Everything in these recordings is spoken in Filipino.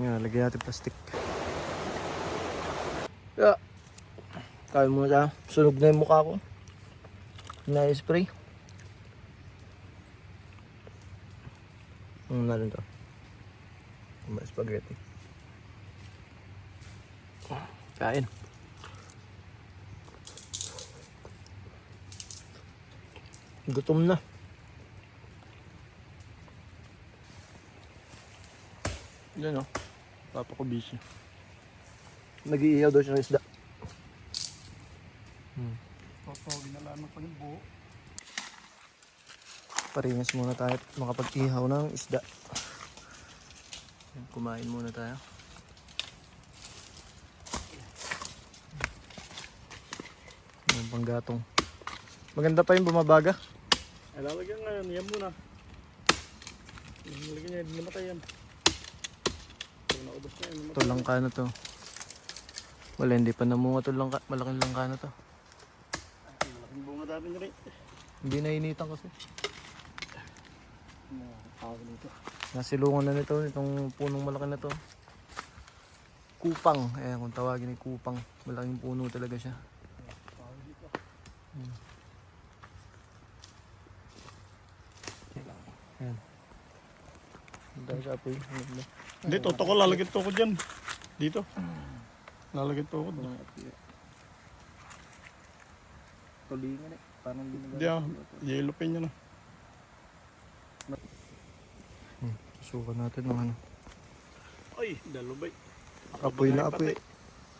Nga, lagyan natin plastic. Yeah. Kaya mo na, sunog na yung mukha ko. Na-spray. Na rin to. Spaghetti. Kain. Gutom na. Yan o. Papa ko busy. Nag-iiyaw daw siya ng isda. Ginalaman pa ng buo. Paringas muna tayo at makapag-ihaw ng isda. Kumain muna tayo. Yung panggatong. Maganda pa yung bumabaga. Ay, lalagyan ngayon. Yan muna. Lalagyan niya. Hindi namatay yan. Naubos na yan. Ito langka na to. Wala, hindi pa namunga ito langka. Malaking langka na to. Ay, malaking bunga dami nyo rin. Hindi nainitan kasi. Tawag nito. Nasilungan na nito, itong punong malaki na to. Kupang. Ayan, kung tawagin ay kupang. Malaking puno talaga siya. Tawag nito. Ayan. Dahil sa apoy. Hindi, toto ko. Lalagyan to ko dyan. Dito. Lalagyan to ko doon. Tulingan eh. Parang Hindi ah. Yellow pen yun ah. Susukan natin ng ano. Ay, dalubay. Apoy na apoy.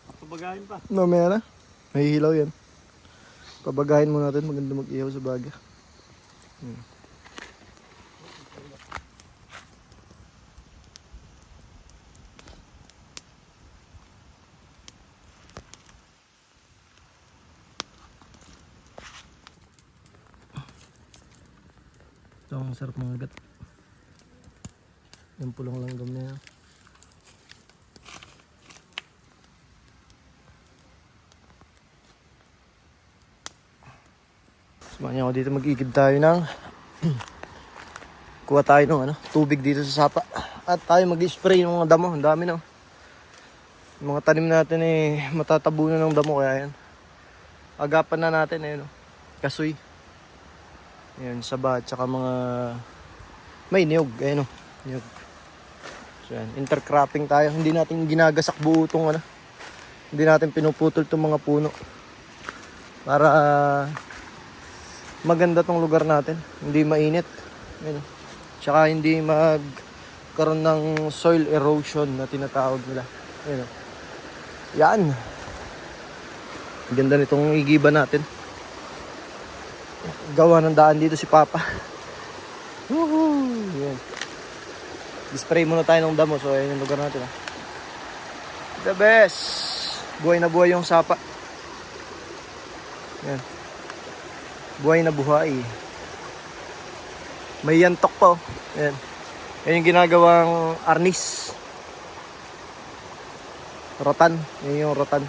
Papabagahin pa. Mamaya na. May hilaw yan. Pabagahin mo natin. Maganda mag-ihaw sa baga. Ito ang sarap mga agat. Yung pulong langgam na yan. Samahan niyo ako dito, mag-igib tayo ng kuha tayo ng ano, tubig dito sa sapa. At tayo mag-spray ng mga damo. Ang dami na. Yung mga tanim natin eh matatabunan ng damo, kaya yan. Agapan na natin eh, no? Kasoy. Ayan, saba at saka mga may niyog, ayan o. Niyog. So yan, intercropping tayo. Hindi natin ginagasak buo itong ano. Hindi natin pinuputol itong mga puno. Para maganda tong lugar natin. Hindi mainit. Ayan. Tsaka hindi magkaroon ng soil erosion na tinatawag nila. Ayan. Yan. Ganda nitong igiba natin. Gawa ng daan dito si Papa. Woohoo! Yan. Spray muna tayo ng damo. So ayan yung lugar natin. The best! Buhay na buhay yung sapa. Yan. Buhay na buhay. May yantok pa. Yan. Yan yung ginagawang arnis. Rotan. Yan yung rotan.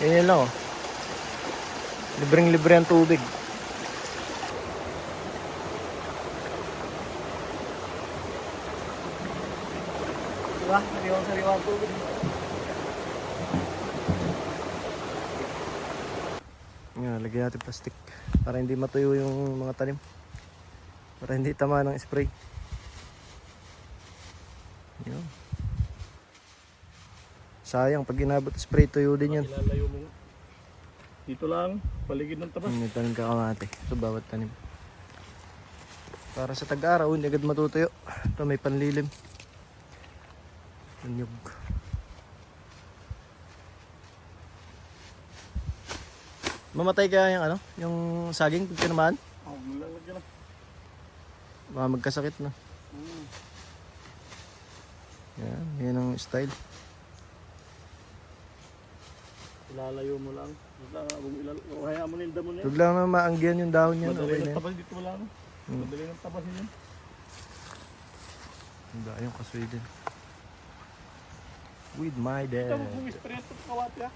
Yan lang oh. Libreng-libre ang tubig. Diba? Sariwang-sariwa ang tubig. Yan, lagyan natin plastic para hindi matuyo yung mga tanim. Para hindi tama ng spray. Yan. Sayang, pag inabot spray, tuyo din yan. Ilalayo mo. Dito lang, paligid ng tabas. May tanim ka kamate sa bawat tanim. Para sa tag-araw, hindi agad matutuyo. Ito may panlilim. Anyog. Mamatay kaya yung ano? Yung saging pag tinamaan? Oh, malalagyan na. Baka magkasakit na. Yan, yan ang style. Ilalayo mo lang. Hayaan mo na yung damo niya. Huwag lang na maanggihan yung dahon niya. Madali Okay na ng yan. tabas dito wala no. Madali ng tabas yun. Hindi, yung kasoy din. With my Ito, dad. mong spray ito kawati ah.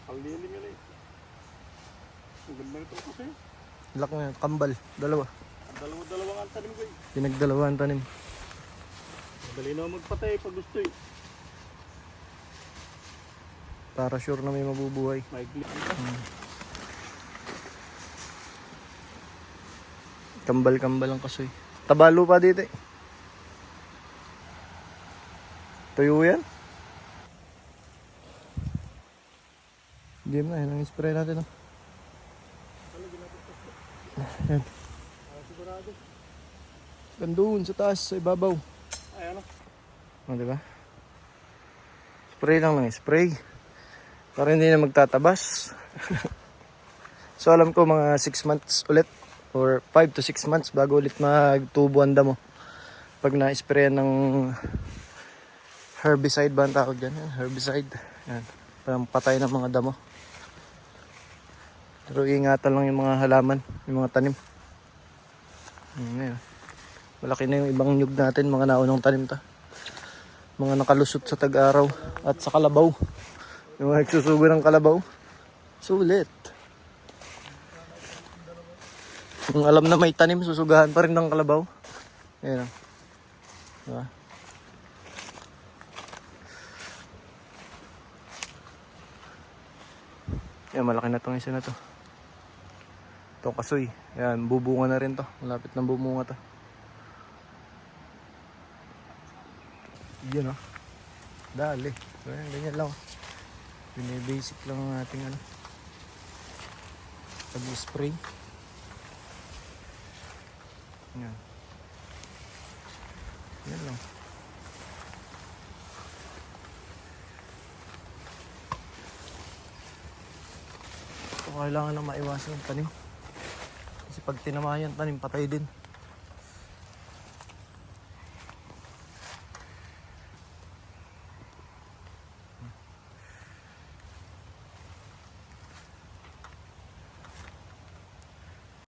Kaliling yun eh. Ang ganda nito kasi. Laki nga, kambal. Dalawa. Dalawa nga ang tanim ko eh. Pinagdalawa ang tanim. Madali na magpatay pag gusto eh. Para sure na may mabubuhay. Maigli. Kambal-kambal ang kasoy. Tabalo pa dito eh. Tuyo yan. Game na, yan ang spray natin. Oh. Yan. Sigurado. Gandun sa taas, sa ibabaw. Ay ano? O, diba? Spray lang ng spray. Para hindi na magtatabas. So alam ko mga 6 months ulit. Or 5 to 6 months bago ulit magtubo ang damo. Pag na-spray ng herbicide ba ang tawag dyan? Herbicide. Yan. Parang patay ng mga damo. Pero ingatan lang yung mga halaman, yung mga tanim. Yan. Malaki na yung ibang nyug natin, mga naunang tanim ta. Mga nakalusot sa tag-araw at sa kalabaw. Yung mga nagsusugo ng kalabaw. Sulit. Kung alam na may tanim, susugahan pa rin ng kalabaw. Ayan. Diba? Ayan, malaki na itong isa na to. Itong kasoy. Ayan, bubunga na rin to. Malapit na bumunga to. Yan o. Dali. Ayan, ganyan lang. Basic lang ang ating ano. Pag-spray. Yan. Yan lang. So, kailangan lang maiwasan yung tanim. Kasi pag tinamayan tanim, patay din.